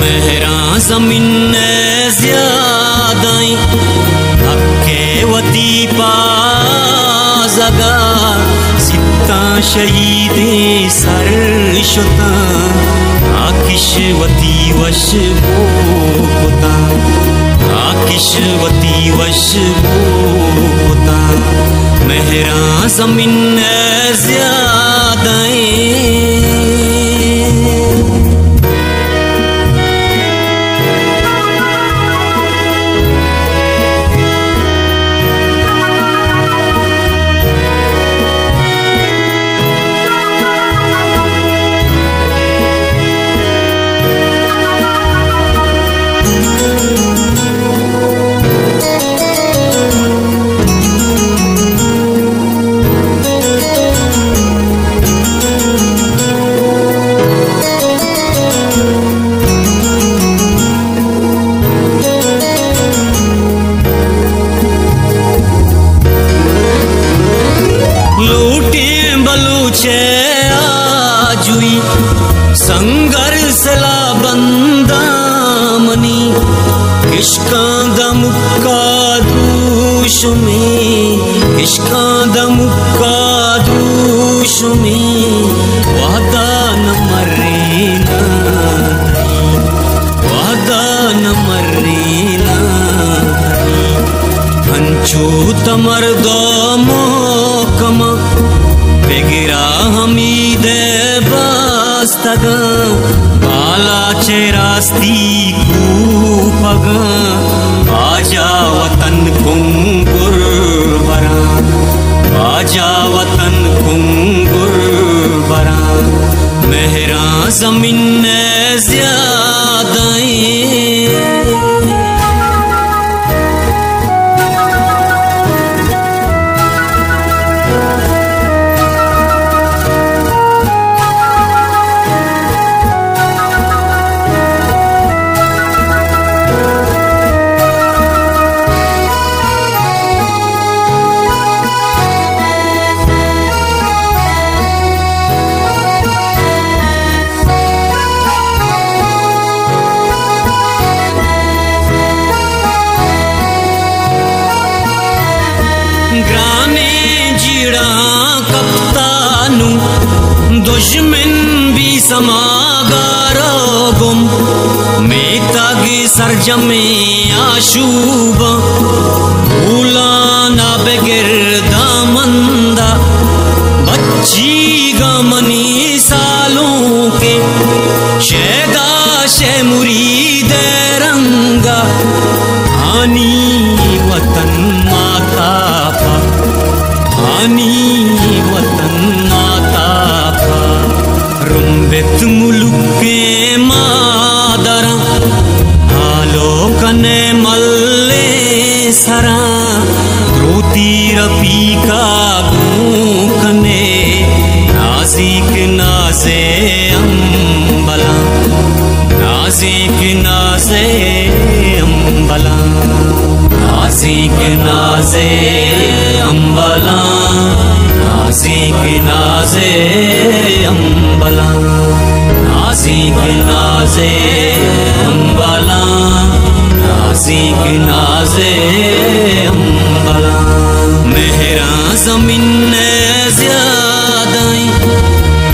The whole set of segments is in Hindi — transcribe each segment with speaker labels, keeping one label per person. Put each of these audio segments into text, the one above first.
Speaker 1: मेहरा जमीन ज्यादाई हक्के वती पा जगा सित्ता शहीदे सर शुता आकिशवती वश बोता आकिशवती वश बोता मेहरा जमीन ज्यादाई आजुई संघर्ष ला बंदामनी किशका दमुक्का दुश्मी किशका दमुक्का दुश्मी वादा न मरेना वादा न मरेना हंचू तमर दो मोकमा बेगिरा हमीदे बस्तग बाला चेरास्ती कूपग आजा वतन कुंगुर बरा आजा वतन कुंगुर बरा मेहरा जमीन ज्यादाई ग्राने जीड़ा कप्तानु दुश्मन भी समागारो गुम में तागे सरजमे आशूबा भूलाना बेगिर दामंदा बच्ची गमनी सालों के शेदा शे मुरीद रंगा आनी वतन माता आनी वतन माता रुम्बेत मुलुक के मादरा आलोकने मल्ले सरा रोती रपी का गूंकने नाजिक नाजे अम्बला नाजिक नाजे अम्बला नाजिक नाजे अम्बला नाजिक नाजे अम्बला नाजिक नाजे अम्बला नाजिक नाजे अम्बला मेहरा जमीन ज्यादाई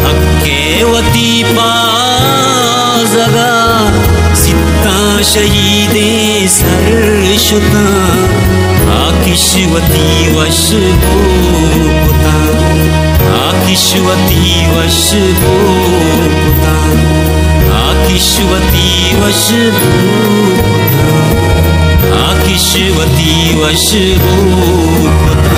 Speaker 1: हक्के वती पा जगा सित्ता शहीदे सर शुता आकिशवती वश बोता आकिशवती वश बोता आकिशवती वश बोता आकिशवती वश बोता।